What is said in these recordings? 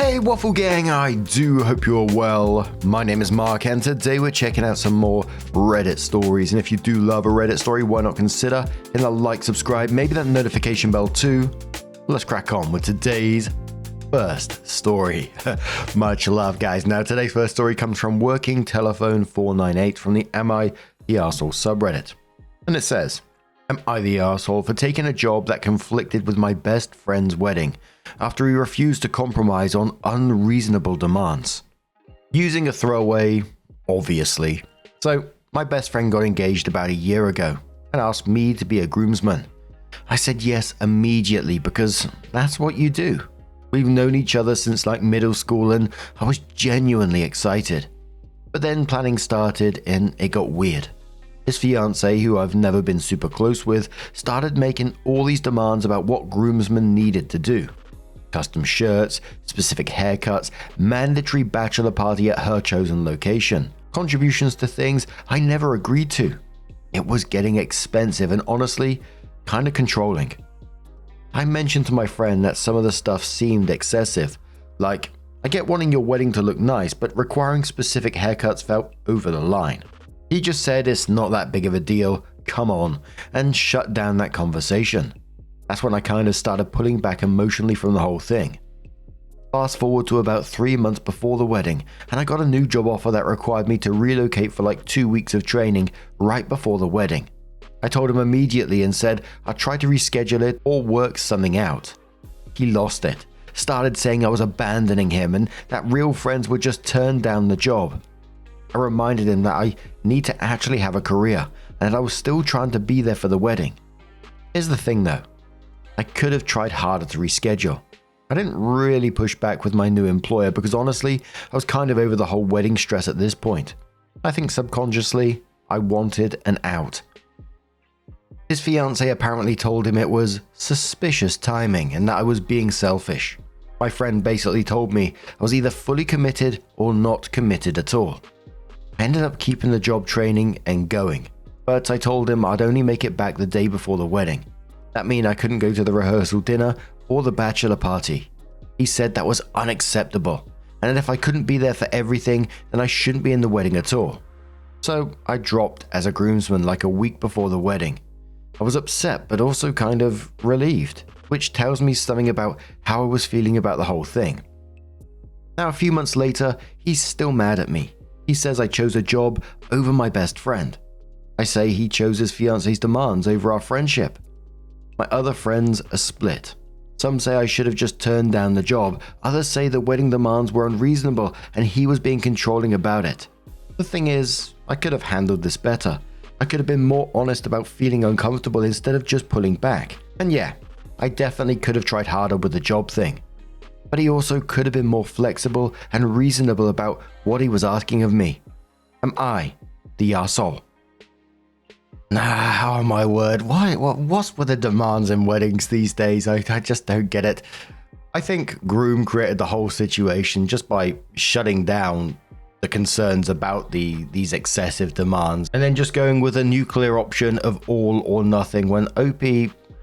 Hey Waffle Gang, I do hope you're well. My name is Mark and today we're checking out some more Reddit stories. And if you do love a Reddit story, why not consider hitting a like, subscribe, maybe that notification bell too. Let's crack on with today's first story. Much love, guys. Now today's first story comes from Working Telephone 498 from the Am I the Arsehole subreddit. And it says, am I the arsehole for taking a job that conflicted with my best friend's wedding after he refused to compromise on unreasonable demands? Using a throwaway, obviously. So, my best friend got engaged about a year ago and asked me to be a groomsman. I said yes immediately because that's what you do. We've known each other since like middle school and I was genuinely excited. But then planning started and it got weird. His fiancée, who I've never been super close with, started making all these demands about what groomsmen needed to do. Custom shirts, specific haircuts, mandatory bachelor party at her chosen location, contributions to things I never agreed to. It was getting expensive and honestly, kind of controlling. I mentioned to my friend that some of the stuff seemed excessive, like, I get wanting your wedding to look nice, but requiring specific haircuts felt over the line. He just said it's not that big of a deal, come on, and shut down that conversation. That's when I kind of started pulling back emotionally from the whole thing. Fast forward to about 3 months before the wedding, and I got a new job offer that required me to relocate for like 2 weeks of training right before the wedding. I told him immediately and said I'd try to reschedule it or work something out. He lost it, started saying I was abandoning him and that real friends would just turn down the job. I reminded him that I need to actually have a career and that I was still trying to be there for the wedding. Here's the thing though, I could have tried harder to reschedule. I didn't really push back with my new employer because honestly, I was kind of over the whole wedding stress at this point. I think subconsciously, I wanted an out. His fiancée apparently told him it was suspicious timing and that I was being selfish. My friend basically told me I was either fully committed or not committed at all. I ended up keeping the job training and going, but I told him I'd only make it back the day before the wedding. That meant I couldn't go to the rehearsal dinner or the bachelor party. He said that was unacceptable, and that if I couldn't be there for everything, then I shouldn't be in the wedding at all. So I dropped as a groomsman like a week before the wedding. I was upset, but also kind of relieved, which tells me something about how I was feeling about the whole thing. Now, a few months later, he's still mad at me. He says I chose a job over my best friend. I say he chose his fiancée's demands over our friendship. My other friends are split. Some say I should have just turned down the job. Others say the wedding demands were unreasonable and he was being controlling about it. The thing is, I could have handled this better. I could have been more honest about feeling uncomfortable instead of just pulling back. And yeah, I definitely could have tried harder with the job thing. But he also could have been more flexible and reasonable about what he was asking of me. Am I the arsehole? Oh my word, what's with the demands in weddings these days? I just don't get it. I think Groom created the whole situation just by shutting down the concerns about these excessive demands and then just going with a nuclear option of all or nothing when OP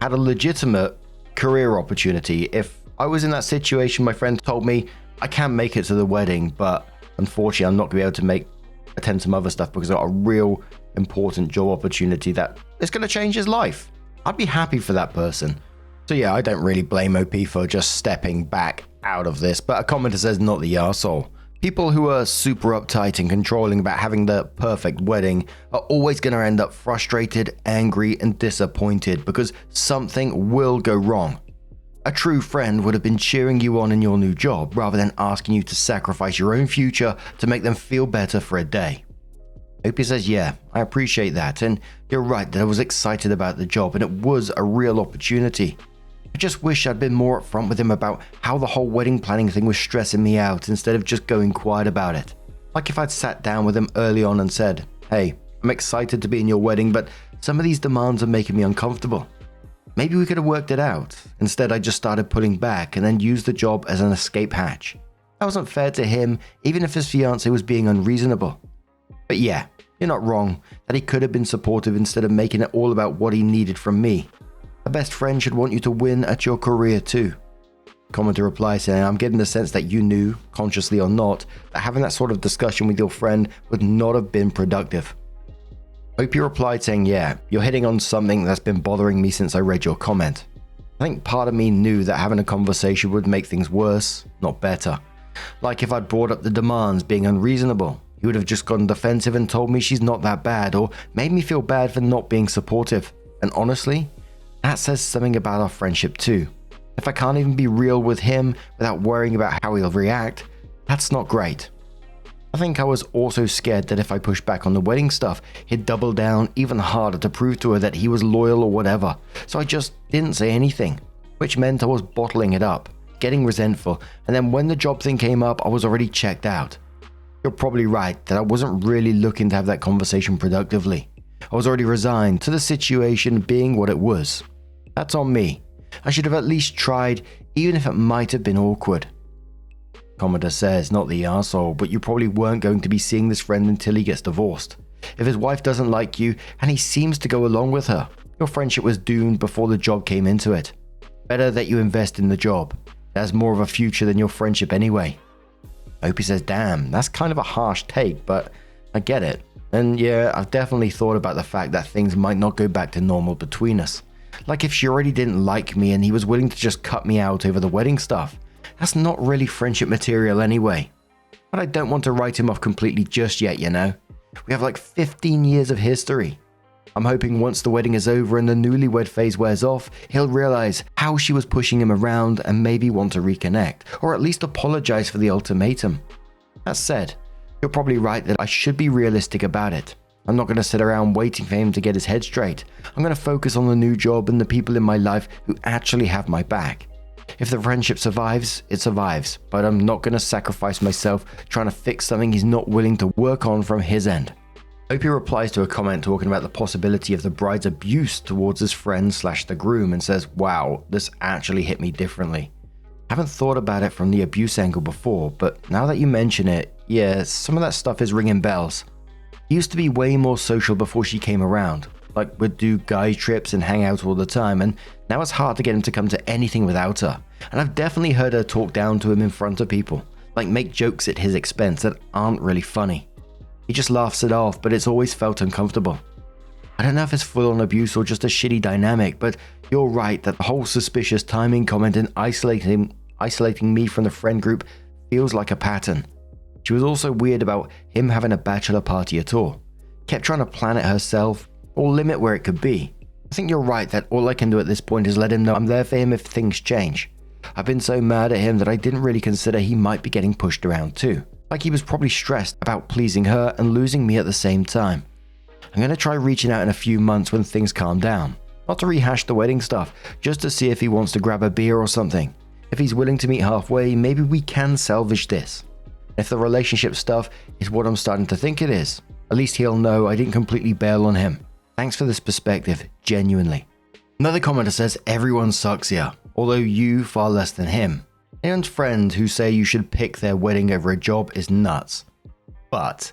had a legitimate career opportunity. If I was in that situation, my friend told me I can't make it to the wedding, but unfortunately I'm not going to be able to attend some other stuff because I've got a real important job opportunity that is going to change his life. I'd be happy for that person. So yeah, I don't really blame OP for just stepping back out of this, but a commenter says not the arsehole. People who are super uptight and controlling about having the perfect wedding are always going to end up frustrated, angry, and disappointed because something will go wrong. A true friend would have been cheering you on in your new job rather than asking you to sacrifice your own future to make them feel better for a day. Opie says, yeah, I appreciate that, and you're right that I was excited about the job and it was a real opportunity. I just wish I'd been more upfront with him about how the whole wedding planning thing was stressing me out instead of just going quiet about it. Like if I'd sat down with him early on and said, hey, I'm excited to be in your wedding, but some of these demands are making me uncomfortable. Maybe we could have worked it out. Instead, I just started pulling back and then used the job as an escape hatch. That wasn't fair to him, even if his fiancée was being unreasonable. But yeah, you're not wrong that he could have been supportive instead of making it all about what he needed from me. A best friend should want you to win at your career too. Commenter replies saying, I'm getting the sense that you knew, consciously or not, that having that sort of discussion with your friend would not have been productive. Opie replied saying, yeah, you're hitting on something that's been bothering me since I read your comment. I think part of me knew that having a conversation would make things worse, not better. Like if I'd brought up the demands being unreasonable, he would have just gotten defensive and told me she's not that bad, or made me feel bad for not being supportive. And honestly, that says something about our friendship too. If I can't even be real with him without worrying about how he'll react, that's not great. I think I was also scared that if I pushed back on the wedding stuff, he'd double down even harder to prove to her that he was loyal or whatever, so I just didn't say anything, which meant I was bottling it up, getting resentful, and then when the job thing came up, I was already checked out. You're probably right that I wasn't really looking to have that conversation productively. I was already resigned to the situation being what it was. That's on me. I should have at least tried, even if it might have been awkward. Commodore says, not the arsehole, but you probably weren't going to be seeing this friend until he gets divorced. If his wife doesn't like you, and he seems to go along with her, your friendship was doomed before the job came into it. Better that you invest in the job. It has more of a future than your friendship anyway. Opie says, damn, that's kind of a harsh take, but I get it. And yeah, I've definitely thought about the fact that things might not go back to normal between us. Like if she already didn't like me and he was willing to just cut me out over the wedding stuff. That's not really friendship material anyway. But I don't want to write him off completely just yet, you know. We have like 15 years of history. I'm hoping once the wedding is over and the newlywed phase wears off, he'll realize how she was pushing him around and maybe want to reconnect, or at least apologize for the ultimatum. That said, you're probably right that I should be realistic about it. I'm not going to sit around waiting for him to get his head straight. I'm going to focus on the new job and the people in my life who actually have my back. If the friendship survives, it survives, but I'm not going to sacrifice myself trying to fix something he's not willing to work on from his end. Opie replies to a comment talking about the possibility of the bride's abuse towards his friend / the groom and says, wow, this actually hit me differently. Haven't thought about it from the abuse angle before, but now that you mention it, yeah, some of that stuff is ringing bells. He used to be way more social before she came around, like would do guy trips and hang out all the time, and now it's hard to get him to come to anything without her. And I've definitely heard her talk down to him in front of people, like make jokes at his expense that aren't really funny. He just laughs it off, but it's always felt uncomfortable. I don't know if it's full-on abuse or just a shitty dynamic, but you're right that the whole suspicious timing comment and isolating me from the friend group feels like a pattern. She was also weird about him having a bachelor party at all. Kept trying to plan it herself or limit where it could be. I think you're right that all I can do at this point is let him know I'm there for him if things change. I've been so mad at him that I didn't really consider he might be getting pushed around too. Like he was probably stressed about pleasing her and losing me at the same time. I'm going to try reaching out in a few months when things calm down. Not to rehash the wedding stuff, just to see if he wants to grab a beer or something. If he's willing to meet halfway, maybe we can salvage this. If the relationship stuff is what I'm starting to think it is, at least he'll know I didn't completely bail on him. Thanks for this perspective, genuinely. Another commenter says everyone sucks here, although you far less than him. Anyone's friend who say you should pick their wedding over a job is nuts. But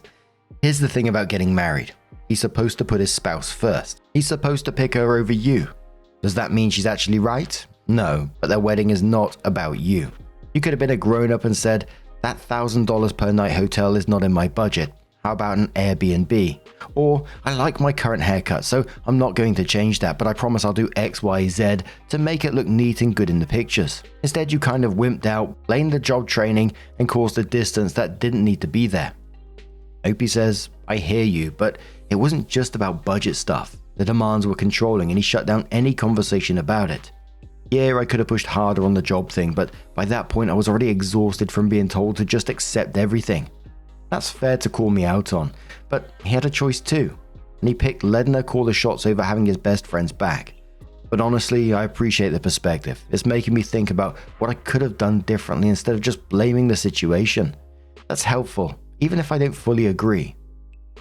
here's the thing about getting married. He's supposed to put his spouse first. He's supposed to pick her over you. Does that mean she's actually right? No, but their wedding is not about you. You could have been a grown-up and said, that $1,000 per night hotel is not in my budget. How about an Airbnb? Or, I like my current haircut, so I'm not going to change that, but I promise I'll do X, Y, Z to make it look neat and good in the pictures. Instead, you kind of wimped out, blamed the job training, and caused a distance that didn't need to be there. Opie says, I hear you, but it wasn't just about budget stuff. The demands were controlling and he shut down any conversation about it. Yeah, I could have pushed harder on the job thing, but by that point I was already exhausted from being told to just accept everything. That's fair to call me out on, but he had a choice too, and he picked letting her call the shots over having his best friend's back. But honestly, I appreciate the perspective. It's making me think about what I could have done differently instead of just blaming the situation. That's helpful, even if I don't fully agree.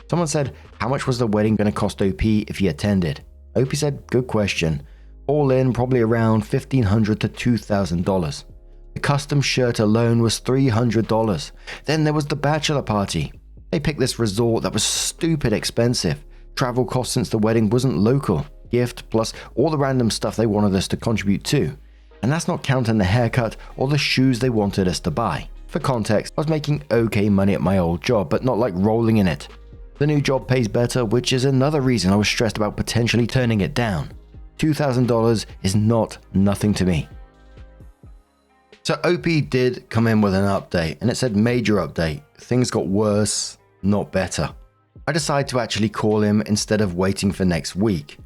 Someone said, how much was the wedding going to cost OP if he attended? OP said, good question. All in, probably around $1,500 to $2,000. The custom shirt alone was $300. Then there was the bachelor party. They picked this resort that was stupid expensive. Travel costs since the wedding wasn't local. Gift plus all the random stuff they wanted us to contribute to. And that's not counting the haircut or the shoes they wanted us to buy. For context, I was making okay money at my old job, but not like rolling in it. The new job pays better, which is another reason I was stressed about potentially turning it down. $2,000 is not nothing to me. So OP did come in with an update, and it said major update. Things got worse, not better. I decided to actually call him instead of waiting for next week.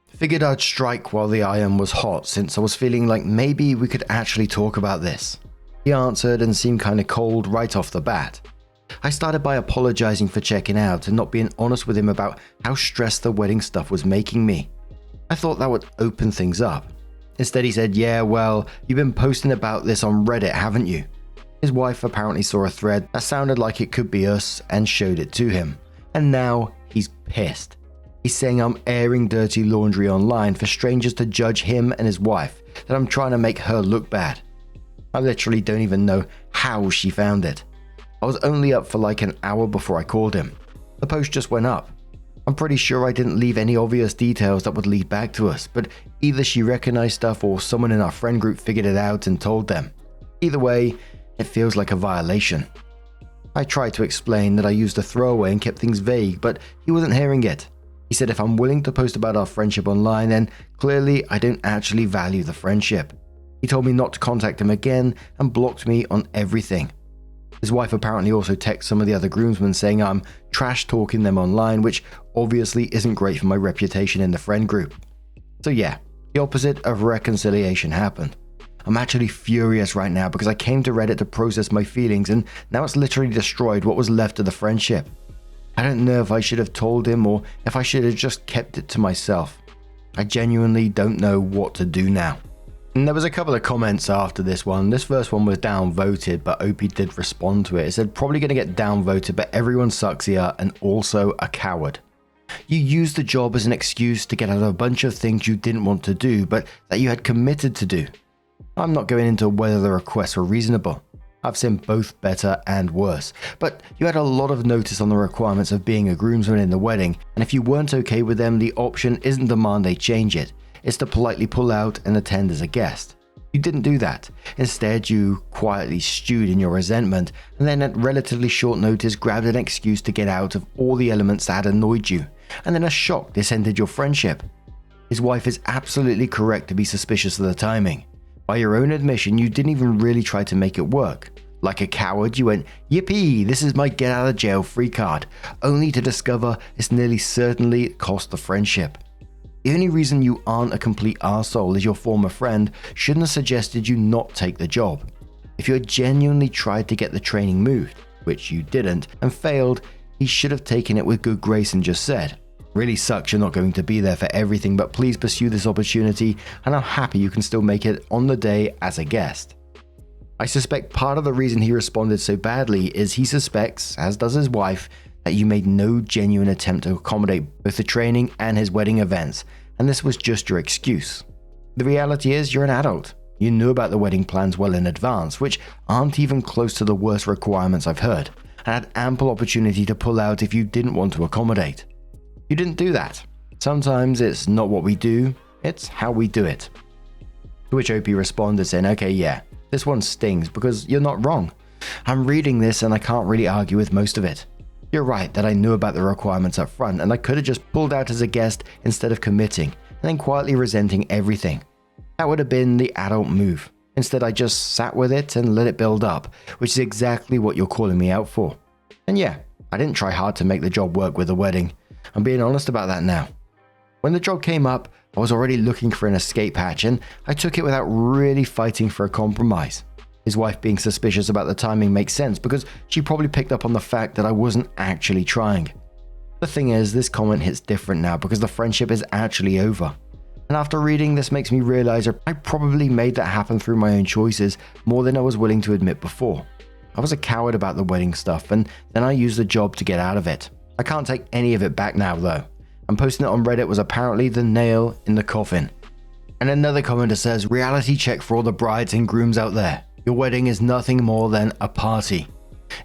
Figured I'd strike while the iron was hot, since I was feeling like maybe we could actually talk about this. He answered and seemed kinda cold right off the bat. I started by apologizing for checking out and not being honest with him about how stressed the wedding stuff was making me. I thought that would open things up. Instead he said, yeah, well, you've been posting about this on Reddit, haven't you? His wife apparently saw a thread that sounded like it could be us and showed it to him. And now he's pissed. He's saying I'm airing dirty laundry online for strangers to judge him and his wife, that I'm trying to make her look bad. I literally don't even know how she found it. I was only up for like an hour before I called him. The post just went up. I'm pretty sure I didn't leave any obvious details that would lead back to us, but either she recognized stuff or someone in our friend group figured it out and told them. Either way, it feels like a violation. I tried to explain that I used a throwaway and kept things vague, but he wasn't hearing it. He said if I'm willing to post about our friendship online, then clearly I don't actually value the friendship. He told me not to contact him again and blocked me on everything. His wife apparently also texted some of the other groomsmen saying I'm trash talking them online, which obviously isn't great for my reputation in the friend group. So yeah, the opposite of reconciliation happened. I'm actually furious right now because I came to Reddit to process my feelings and now it's literally destroyed what was left of the friendship. I don't know if I should have told him or if I should have just kept it to myself. I genuinely don't know what to do now. And there was a couple of comments after this one. This first one was downvoted, but OP did respond to it. It said, probably going to get downvoted, but everyone sucks here and also a coward. You used the job as an excuse to get out of a bunch of things you didn't want to do, but that you had committed to do. I'm not going into whether the requests were reasonable. I've seen both better and worse, but you had a lot of notice on the requirements of being a groomsman in the wedding, and if you weren't okay with them, the option isn't demand they change it. It's to politely pull out and attend as a guest. You didn't do that. Instead, you quietly stewed in your resentment and then at relatively short notice grabbed an excuse to get out of all the elements that had annoyed you, and then a shock descended your friendship. His wife is absolutely correct to be suspicious of the timing. By your own admission, you didn't even really try to make it work. Like a coward, you went, yippee, this is my get out of jail free card, only to discover it's nearly certainly cost the friendship. The only reason you aren't a complete arsehole is your former friend shouldn't have suggested you not take the job. If you had genuinely tried to get the training moved, which you didn't, and failed, he should have taken it with good grace and just said, really sucks you're not going to be there for everything, but please pursue this opportunity and I'm happy you can still make it on the day as a guest. I suspect part of the reason he responded so badly is he suspects, as does his wife, that you made no genuine attempt to accommodate both the training and his wedding events, and this was just your excuse. The reality is you're an adult. You knew about the wedding plans well in advance, which aren't even close to the worst requirements I've heard, and had ample opportunity to pull out if you didn't want to accommodate. You didn't do that. Sometimes it's not what we do, it's how we do it. To which OP responded saying, okay, yeah, this one stings because you're not wrong. I'm reading this and I can't really argue with most of it. You're right that I knew about the requirements up front and I could have just pulled out as a guest instead of committing and then quietly resenting everything. That would have been the adult move. Instead, I just sat with it and let it build up, which is exactly what you're calling me out for. And yeah, I didn't try hard to make the job work with the wedding. I'm being honest about that now. When the job came up, I was already looking for an escape hatch and I took it without really fighting for a compromise. His wife being suspicious about the timing makes sense because she probably picked up on the fact that I wasn't actually trying. The thing is, this comment hits different now because the friendship is actually over. And after reading this makes me realize I probably made that happen through my own choices more than I was willing to admit before. I was a coward about the wedding stuff and then I used the job to get out of it. I can't take any of it back now though. And posting it on Reddit was apparently the nail in the coffin. And another commenter says, reality check for all the brides and grooms out there. Your wedding is nothing more than a party.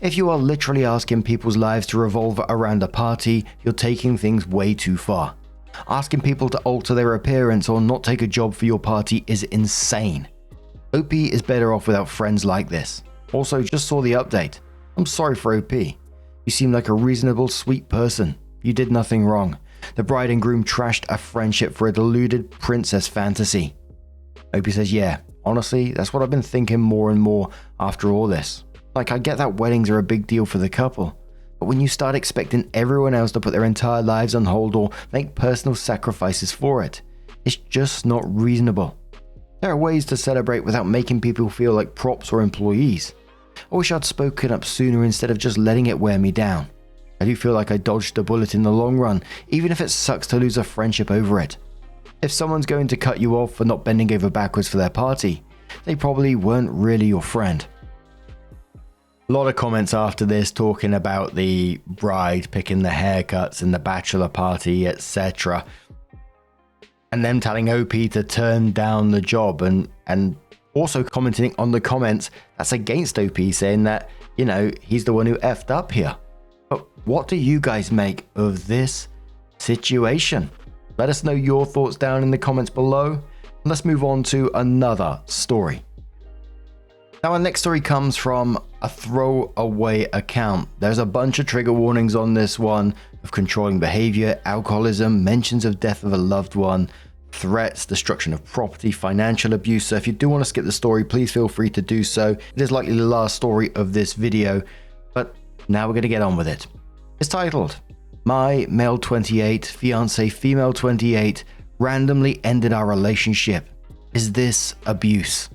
If you are literally asking people's lives to revolve around a party, you're taking things way too far. Asking people to alter their appearance or not take a job for your party is insane. OP is better off without friends like this. Also, just saw the update. I'm sorry for OP. You seem like a reasonable, sweet person. You did nothing wrong. The bride and groom trashed a friendship for a deluded princess fantasy. OP says, yeah, honestly, that's what I've been thinking more and more after all this. Like, I get that weddings are a big deal for the couple, but when you start expecting everyone else to put their entire lives on hold or make personal sacrifices for it, it's just not reasonable. There are ways to celebrate without making people feel like props or employees. I wish I'd spoken up sooner instead of just letting it wear me down. I do feel like I dodged a bullet in the long run, even if it sucks to lose a friendship over it. If someone's going to cut you off for not bending over backwards for their party, they probably weren't really your friend. A lot of comments after this talking about the bride picking the haircuts and the bachelor party, etc. And them telling OP to turn down the job and also commenting on the comments that's against OP, saying that, you know, he's the one who effed up here. But what do you guys make of this situation? Let us know your thoughts down in the comments below. And let's move on to another story. Now, our next story comes from a throwaway account. There's a bunch of trigger warnings on this one of controlling behavior, alcoholism, mentions of death of a loved one, threats, destruction of property, financial abuse. So if you do want to skip the story, please feel free to do so. It is likely the last story of this video, but now we're going to get on with it. It's titled, My Male 28, Fiancé Female 28, Randomly Ended Our Relationship. Is this abuse?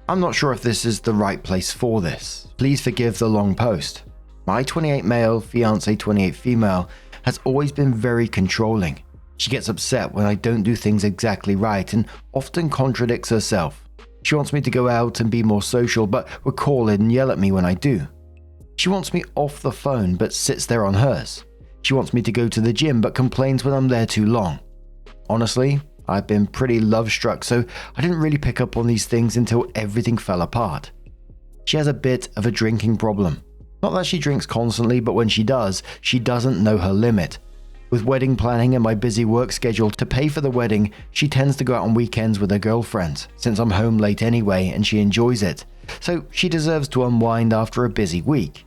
I'm not sure if this is the right place for this. Please forgive the long post. My 28 male, fiancé 28 female has always been very controlling. She gets upset when I don't do things exactly right and often contradicts herself. She wants me to go out and be more social, but will call in and yell at me when I do. She wants me off the phone but sits there on hers. She wants me to go to the gym but complains when I'm there too long. Honestly, I've been pretty love-struck, so I didn't really pick up on these things until everything fell apart. She has a bit of a drinking problem. Not that she drinks constantly, but when she does, she doesn't know her limit. With wedding planning and my busy work schedule to pay for the wedding, she tends to go out on weekends with her girlfriends, since I'm home late anyway and she enjoys it. So she deserves to unwind after a busy week.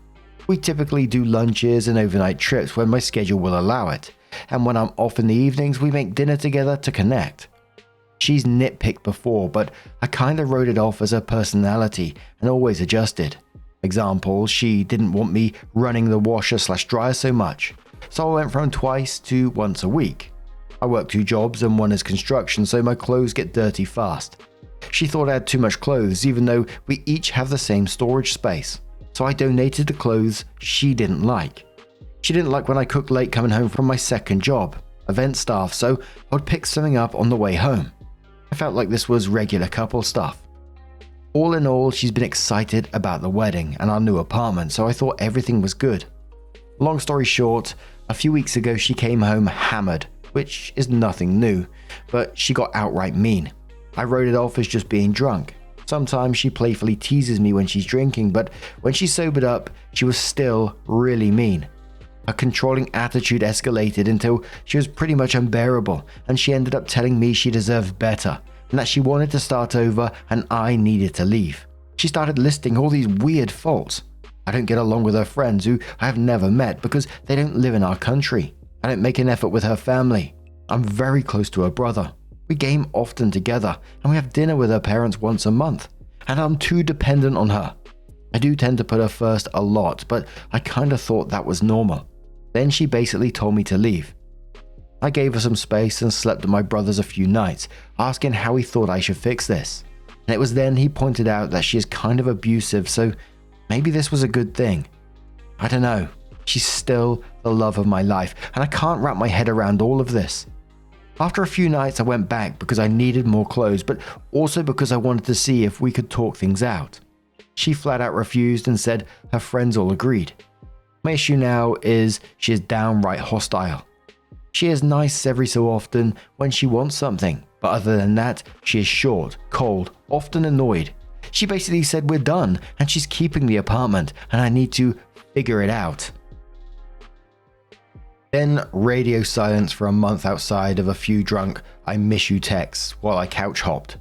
We typically do lunches and overnight trips when my schedule will allow it. And when I'm off in the evenings, we make dinner together to connect. She's nitpicked before, but I kinda wrote it off as her personality and always adjusted. Example, she didn't want me running the washer/dryer so much, so I went from twice to once a week. I work 2 jobs and one is construction, so my clothes get dirty fast. She thought I had too much clothes even though we each have the same storage space, so I donated the clothes she didn't like. She didn't like when I cooked late coming home from my second job, event staff, so I would pick something up on the way home. I felt like this was regular couple stuff. All in all, she's been excited about the wedding and our new apartment, so I thought everything was good. Long story short, a few weeks ago she came home hammered, which is nothing new, but she got outright mean. I wrote it off as just being drunk. Sometimes she playfully teases me when she's drinking, but when she sobered up, she was still really mean. Her controlling attitude escalated until she was pretty much unbearable, and she ended up telling me she deserved better, and that she wanted to start over and I needed to leave. She started listing all these weird faults. I don't get along with her friends who I have never met because they don't live in our country. I don't make an effort with her family. I'm very close to her brother. We game often together, and we have dinner with her parents once a month, and I'm too dependent on her. I do tend to put her first a lot, but I kinda thought that was normal. Then she basically told me to leave. I gave her some space and slept at my brother's a few nights, asking how he thought I should fix this. And it was then he pointed out that she is kind of abusive, so maybe this was a good thing. I don't know. She's still the love of my life, and I can't wrap my head around all of this. After a few nights, I went back because I needed more clothes, but also because I wanted to see if we could talk things out. She flat out refused and said her friends all agreed. My issue now is she is downright hostile. She is nice every so often when she wants something, but other than that, she is short, cold, often annoyed. She basically said we're done and she's keeping the apartment and I need to figure it out. Then radio silence for a month outside of a few drunk "I miss you" texts while I couch hopped.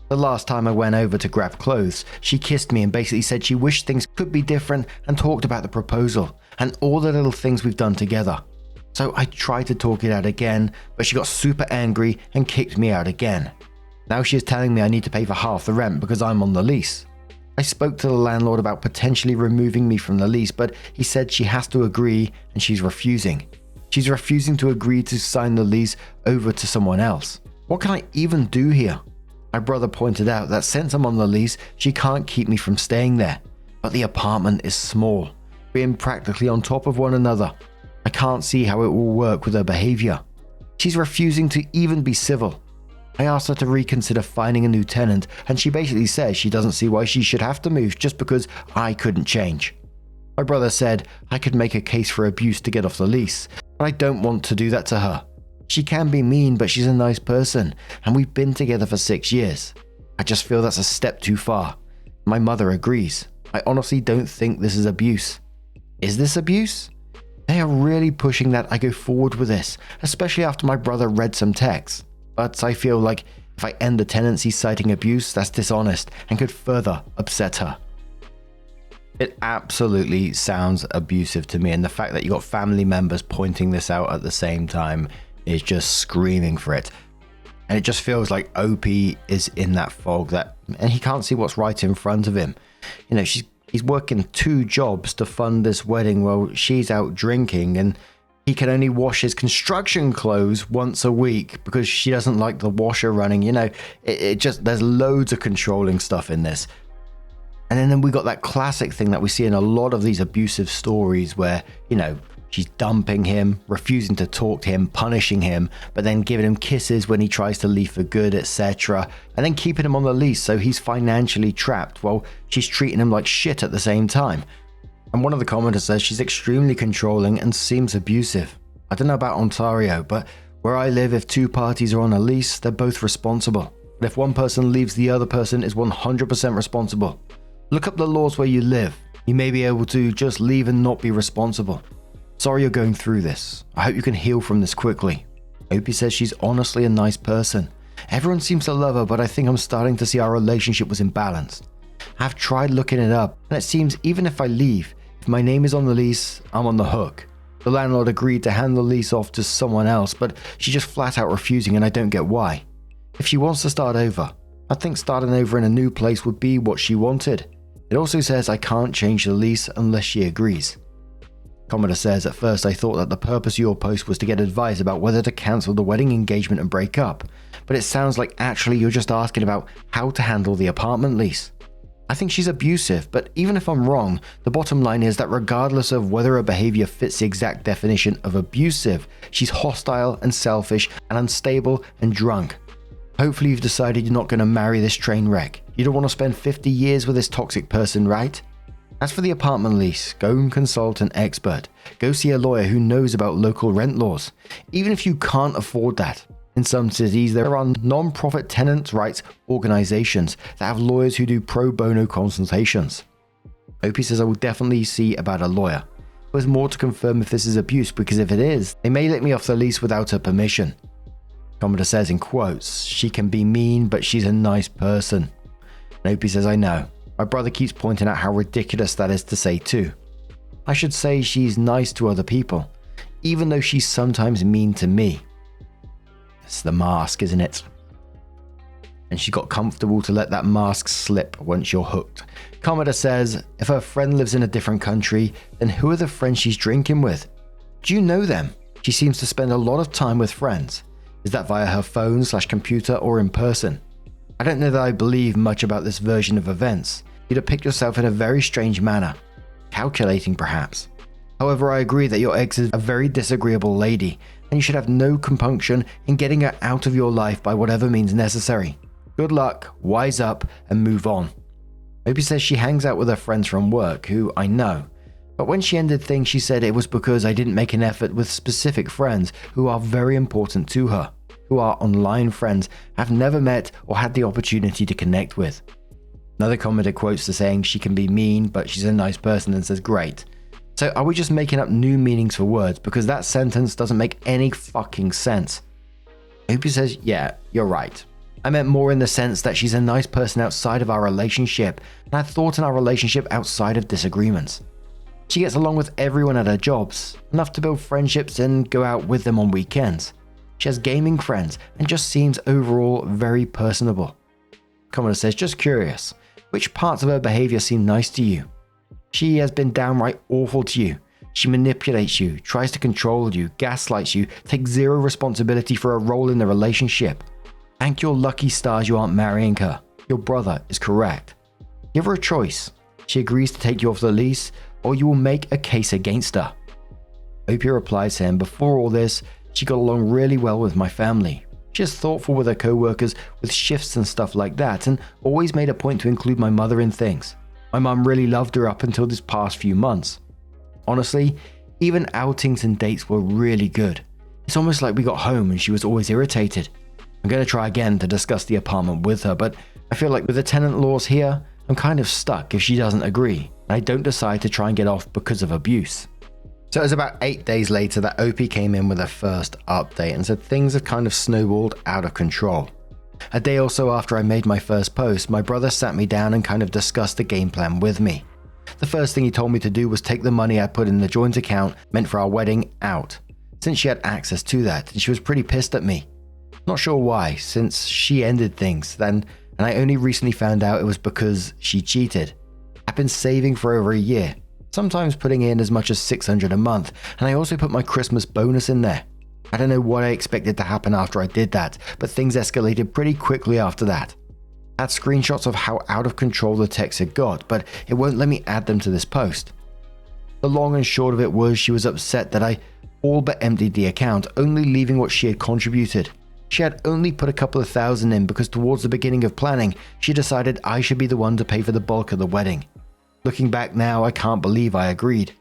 The last time I went over to grab clothes, she kissed me and basically said she wished things could be different and talked about the proposal and all the little things we've done together. So I tried to talk it out again, but she got super angry and kicked me out again. Now she is telling me I need to pay for half the rent because I'm on the lease. I spoke to the landlord about potentially removing me from the lease, but he said she has to agree and she's refusing. She's refusing to agree to sign the lease over to someone else. What can I even do here? My brother pointed out that since I'm on the lease, she can't keep me from staying there. But the apartment is small, being practically on top of one another. I can't see how it will work with her behavior. She's refusing to even be civil. I asked her to reconsider finding a new tenant, and she basically says she doesn't see why she should have to move just because I couldn't change. My brother said I could make a case for abuse to get off the lease, but I don't want to do that to her. She can be mean, but she's a nice person, and we've been together for 6 years. I just feel that's a step too far. My mother agrees. I honestly don't think this is abuse. Is this abuse? They are really pushing that I go forward with this, especially after my brother read some texts. But I feel like if I end the tenancy citing abuse, that's dishonest and could further upset her. It absolutely sounds abusive to me, and the fact that you got family members pointing this out at the same time is just screaming for it. And it just feels like OP is in that fog and he can't see what's right in front of him. You know, he's working 2 jobs to fund this wedding while she's out drinking, and he can only wash his construction clothes once a week because she doesn't like the washer running. You know, there's loads of controlling stuff in this. And then we got that classic thing that we see in a lot of these abusive stories where, you know, she's dumping him, refusing to talk to him, punishing him, but then giving him kisses when he tries to leave for good, etc. And then keeping him on the lease so he's financially trapped while she's treating him like shit at the same time. And one of the commenters says she's extremely controlling and seems abusive. I don't know about Ontario, but where I live, if 2 parties are on a lease, they're both responsible. But if one person leaves, the other person is 100% responsible. Look up the laws where you live. You may be able to just leave and not be responsible. Sorry you're going through this. I hope you can heal from this quickly. Opie says she's honestly a nice person. Everyone seems to love her, but I think I'm starting to see our relationship was imbalanced. I've tried looking it up, and it seems even if I leave, if my name is on the lease, I'm on the hook. The landlord agreed to hand the lease off to someone else, but she's just flat out refusing, and I don't get why. If she wants to start over, I think starting over in a new place would be what she wanted. It also says I can't change the lease unless she agrees. Commodore says, at first I thought that the purpose of your post was to get advice about whether to cancel the wedding engagement and break up, but it sounds like actually you're just asking about how to handle the apartment lease. I think she's abusive, but even if I'm wrong, the bottom line is that regardless of whether her behavior fits the exact definition of abusive, she's hostile and selfish and unstable and drunk. Hopefully you've decided you're not going to marry this train wreck. You don't want to spend 50 years with this toxic person, right? As for the apartment lease, go and consult an expert. Go see a lawyer who knows about local rent laws. Even if you can't afford that. In some cities, there are non-profit tenants' rights organizations that have lawyers who do pro bono consultations. Opie says I will definitely see about a lawyer. There's more to confirm if this is abuse, because if it is, they may let me off the lease without her permission. Commodore says in quotes, she can be mean, but she's a nice person. And Opie says I know. My brother keeps pointing out how ridiculous that is to say too. I should say she's nice to other people, even though she's sometimes mean to me. It's the mask, isn't it? And she got comfortable to let that mask slip once you're hooked. Commodore says, if her friend lives in a different country, then who are the friends she's drinking with? Do you know them? She seems to spend a lot of time with friends. Is that via her phone/computer or in person? I don't know that I believe much about this version of events. You depict yourself in a very strange manner. Calculating, perhaps. However, I agree that your ex is a very disagreeable lady, and you should have no compunction in getting her out of your life by whatever means necessary. Good luck, wise up, and move on. Opie says she hangs out with her friends from work, who I know. But when she ended things, she said it was because I didn't make an effort with specific friends who are very important to her, who are online friends I've never met or had the opportunity to connect with. Another commenter quotes her saying she can be mean, but she's a nice person, and says great. So are we just making up new meanings for words? Because that sentence doesn't make any fucking sense. Opie says, yeah, you're right. I meant more in the sense that she's a nice person outside of our relationship, and I thought in our relationship outside of disagreements. She gets along with everyone at her jobs, enough to build friendships and go out with them on weekends. She has gaming friends and just seems overall very personable. Commenter says, just curious, which parts of her behavior seem nice to you? She has been downright awful to you. She manipulates you, tries to control you, gaslights you, takes zero responsibility for a role in the relationship. Thank your lucky stars you aren't marrying her. Your brother is correct. Give her a choice. She agrees to take you off the lease, or you will make a case against her. Opie replies to him, before all this, she got along really well with my family. She is thoughtful with her co-workers with shifts and stuff like that, and always made a point to include my mother in things. My mum really loved her up until this past few months. Honestly, even outings and dates were really good. It's almost like we got home and she was always irritated. I'm going to try again to discuss the apartment with her, but I feel like with the tenant laws here, I'm kind of stuck if she doesn't agree, and I don't decide to try and get off because of abuse. So it was about 8 days later that Opie came in with her first update and said things had kind of snowballed out of control. A day or so after I made my first post, my brother sat me down and kind of discussed the game plan with me. The first thing he told me to do was take the money I put in the joint account meant for our wedding out, since she had access to that, and she was pretty pissed at me. Not sure why, since she ended things then, and I only recently found out it was because she cheated. I've been saving for over a year, sometimes putting in as much as $600 a month, and I also put my Christmas bonus in there. I don't know what I expected to happen after I did that, but things escalated pretty quickly after that. I had screenshots of how out of control the text had got, but it won't let me add them to this post. The long and short of it was she was upset that I all but emptied the account, only leaving what she had contributed. She had only put a couple of thousand in because towards the beginning of planning, she decided I should be the one to pay for the bulk of the wedding. Looking back now, I can't believe I agreed.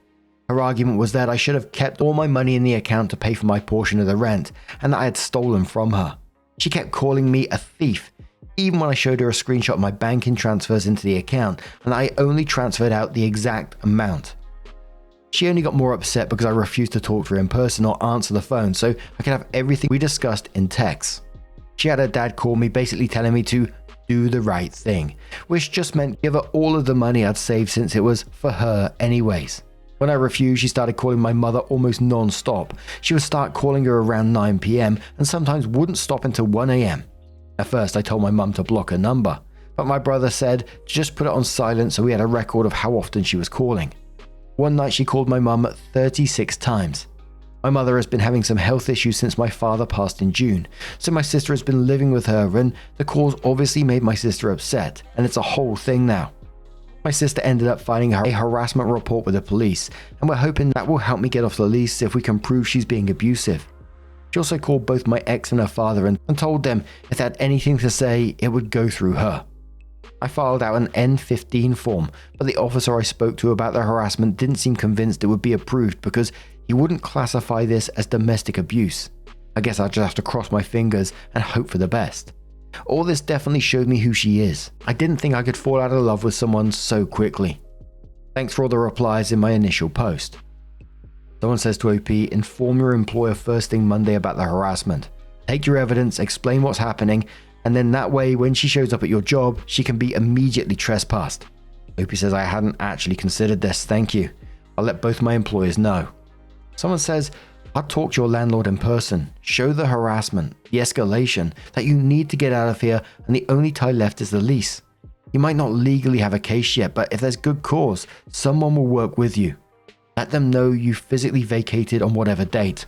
Her argument was that I should have kept all my money in the account to pay for my portion of the rent, and that I had stolen from her. She kept calling me a thief, even when I showed her a screenshot of my banking transfers into the account, and I only transferred out the exact amount. She only got more upset because I refused to talk to her in person or answer the phone so I could have everything we discussed in text. She had her dad call me, basically telling me to do the right thing, which just meant give her all of the money I'd saved since it was for her anyways. When I refused, she started calling my mother almost non-stop. She would start calling her around 9 PM and sometimes wouldn't stop until 1 AM. At first, I told my mum to block her number, but my brother said to just put it on silent so we had a record of how often she was calling. One night she called my mum 36 times. My mother has been having some health issues since my father passed in June, so my sister has been living with her, and the calls obviously made my sister upset, and it's a whole thing now. My sister ended up filing a harassment report with the police, and we're hoping that will help me get off the lease if we can prove she's being abusive. She also called both my ex and her father and told them if they had anything to say, it would go through her. I filed out an N15 form, but the officer I spoke to about the harassment didn't seem convinced it would be approved because he wouldn't classify this as domestic abuse. I guess I'll just have to cross my fingers and hope for the best. All this definitely showed me who she is. I didn't think I could fall out of love with someone so quickly. Thanks for all the replies in my initial post. Someone says to OP, inform your employer first thing Monday about the harassment. Take your evidence, explain what's happening, and then that way when she shows up at your job, she can be immediately trespassed. OP says I hadn't actually considered this, thank you. I'll let both my employers know. Someone says, I'll talk to your landlord in person, show the harassment, the escalation, that you need to get out of here and the only tie left is the lease. You might not legally have a case yet, but if there's good cause, someone will work with you. Let them know you physically vacated on whatever date.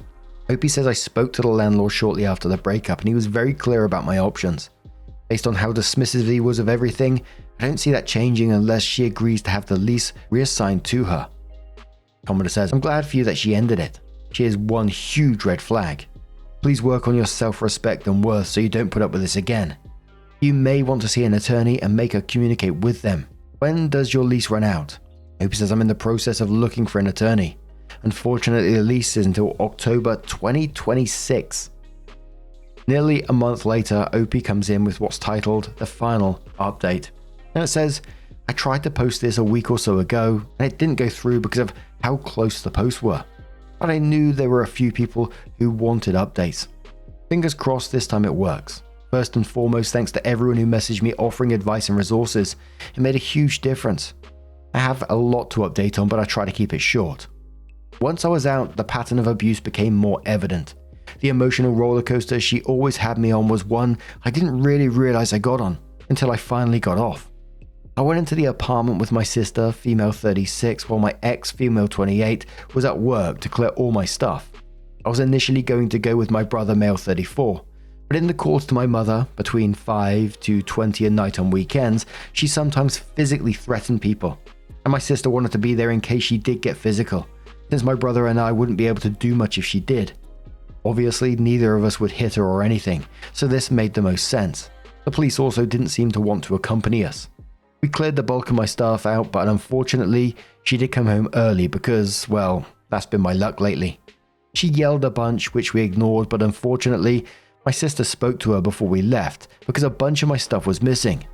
Opie says I spoke to the landlord shortly after the breakup and he was very clear about my options. Based on how dismissive he was of everything, I don't see that changing unless she agrees to have the lease reassigned to her. Commodore says, I'm glad for you that she ended it. She is one huge red flag. Please work on your self-respect and worth so you don't put up with this again. You may want to see an attorney and make her communicate with them. When does your lease run out? Opie says I'm in the process of looking for an attorney. Unfortunately, the lease is until October 2026. Nearly a month later, Opie comes in with what's titled the final update. And it says, I tried to post this a week or so ago and it didn't go through because of how close the posts were. But I knew there were a few people who wanted updates. Fingers crossed this time it works. First and foremost, thanks to everyone who messaged me offering advice and resources. It made a huge difference. I have a lot to update on, but I try to keep it short. Once I was out, the pattern of abuse became more evident. The emotional roller coaster she always had me on was one I didn't really realize I got on until I finally got off. I went into the apartment with my sister, female 36, while my ex, female 28, was at work to clear all my stuff. I was initially going to go with my brother, male 34. But in the calls to my mother, between 5 to 20 a night on weekends, she sometimes physically threatened people. And my sister wanted to be there in case she did get physical, since my brother and I wouldn't be able to do much if she did. Obviously, neither of us would hit her or anything, so this made the most sense. The police also didn't seem to want to accompany us. We cleared the bulk of my stuff out, but unfortunately, she did come home early because, well, that's been my luck lately. She yelled a bunch, which we ignored, but unfortunately, my sister spoke to her before we left because a bunch of my stuff was missing.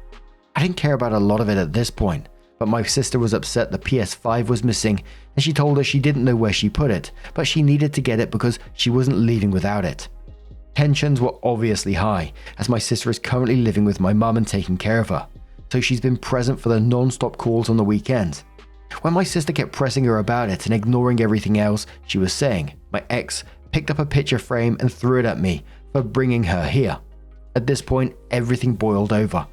I didn't care about a lot of it at this point, but my sister was upset the PS5 was missing and she told us she didn't know where she put it, but she needed to get it because she wasn't leaving without it. Tensions were obviously high as my sister is currently living with my mum and taking care of her, so she's been present for the non-stop calls on the weekends. When my sister kept pressing her about it and ignoring everything else she was saying, my ex picked up a picture frame and threw it at me for bringing her here. At this point, everything boiled over.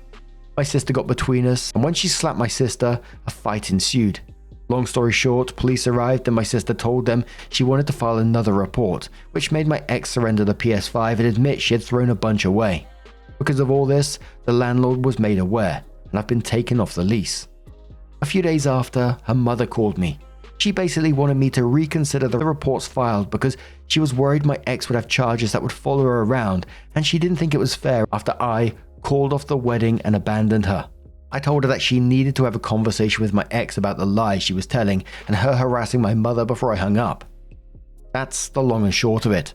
My sister got between us, and when she slapped my sister, a fight ensued. Long story short, police arrived and my sister told them she wanted to file another report, which made my ex surrender the PS5 and admit she had thrown a bunch away. Because of all this, the landlord was made aware, and I've been taken off the lease. A few days after, her mother called me. She basically wanted me to reconsider the reports filed because she was worried my ex would have charges that would follow her around, and she didn't think it was fair after I called off the wedding and abandoned her. I told her that she needed to have a conversation with my ex about the lies she was telling and her harassing my mother before I hung up. That's the long and short of it.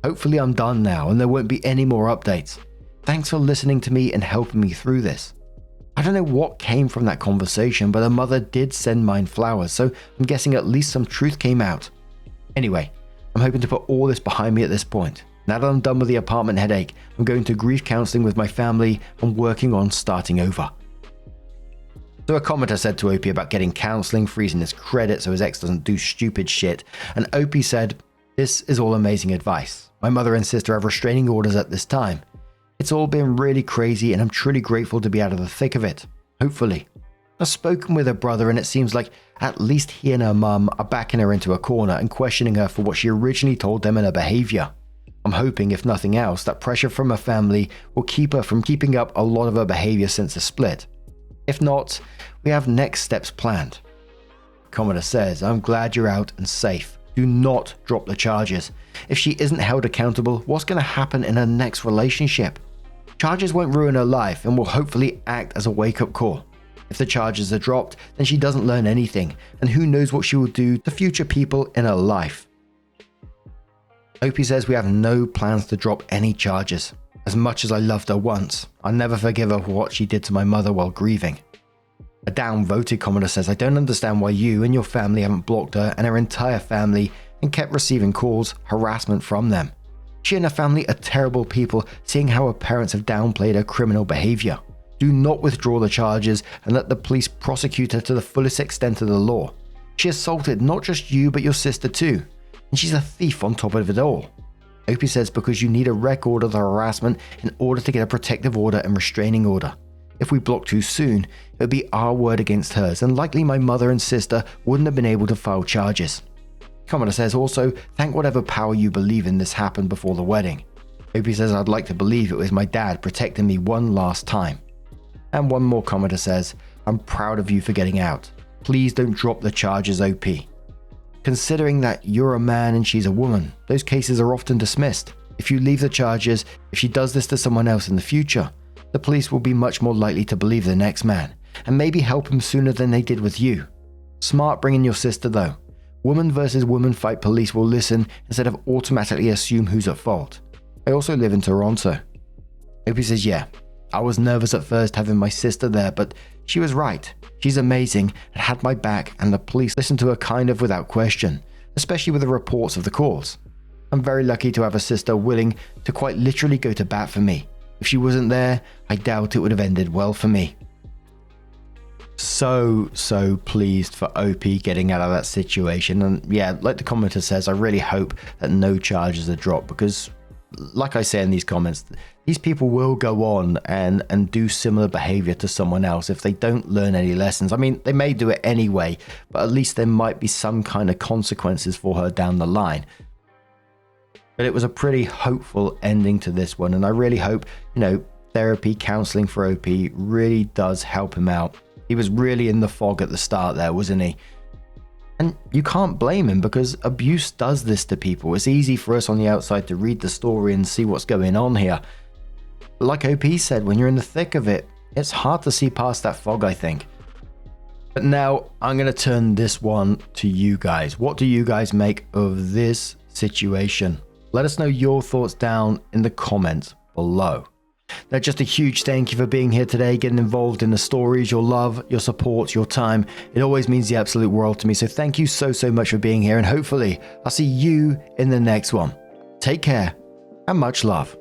Hopefully I'm done now and there won't be any more updates. Thanks for listening to me and helping me through this. I don't know what came from that conversation, but her mother did send mine flowers, so I'm guessing at least some truth came out. Anyway, I'm hoping to put all this behind me at this point. Now that I'm done with the apartment headache, I'm going to grief counseling with my family and working on starting over. So a commenter said to Opie about getting counseling, freezing his credit so his ex doesn't do stupid shit, and Opie said, "This is all amazing advice. My mother and sister have restraining orders at this time. It's all been really crazy and I'm truly grateful to be out of the thick of it. Hopefully. I've spoken with her brother and it seems like at least he and her mum are backing her into a corner and questioning her for what she originally told them and her behavior. I'm hoping, if nothing else, that pressure from her family will keep her from keeping up a lot of her behavior since the split. If not, we have next steps planned." Commenter says, "I'm glad you're out and safe. Do not drop the charges. If she isn't held accountable, what's going to happen in her next relationship? Charges won't ruin her life and will hopefully act as a wake-up call. If the charges are dropped, then she doesn't learn anything, and who knows what she will do to future people in her life." Opie says, "We have no plans to drop any charges. As much as I loved her once, I'll never forgive her for what she did to my mother while grieving." A downvoted commenter says, "I don't understand why you and your family haven't blocked her and her entire family and kept receiving calls, harassment from them. She and her family are terrible people, seeing how her parents have downplayed her criminal behavior. Do not withdraw the charges and let the police prosecute her to the fullest extent of the law. She assaulted not just you but your sister too, and she's a thief on top of it all." Opie says, "Because you need a record of the harassment in order to get a protective order and restraining order. If we block too soon, it would be our word against hers, and likely my mother and sister wouldn't have been able to file charges." Commenter says, "Also, thank whatever power you believe in this happened before the wedding." Opie says, "I'd like to believe it was my dad protecting me one last time." And one more commenter says, "I'm proud of you for getting out. Please don't drop the charges, OP. Considering that you're a man and she's a woman, those cases are often dismissed. If you leave the charges, if she does this to someone else in the future, the police will be much more likely to believe the next man, and maybe help him sooner than they did with you. Smart bringing your sister though. Woman versus woman fight police will listen instead of automatically assume who's at fault. I also live in Toronto." Opie says, "Yeah, I was nervous at first having my sister there, but she was right. She's amazing and had my back, and the police listened to her kind of without question, especially with the reports of the calls. I'm very lucky to have a sister willing to quite literally go to bat for me. If she wasn't there, I doubt it would have ended well for me. So pleased for OP getting out of that situation. And yeah, like the commenter says, I really hope that no charges are dropped, because like I say in these comments, these people will go on and do similar behavior to someone else if they don't learn any lessons. I mean, they may do it anyway, but at least there might be some kind of consequences for her down the line. But it was a pretty hopeful ending to this one, and I really hope, therapy, counseling for OP really does help him out. He was really in the fog at the start there, wasn't he? And you can't blame him, because abuse does this to people. It's easy for us on the outside to read the story and see what's going on here. But like OP said, when you're in the thick of it, it's hard to see past that fog, I think. But now I'm going to turn this one to you guys. What do you guys make of this situation? Let us know your thoughts down in the comments below. Now, just a huge thank you for being here today, getting involved in the stories, your love, your support, your time. It always means the absolute world to me. So thank you so much for being here, and hopefully I'll see you in the next one. Take care and much love.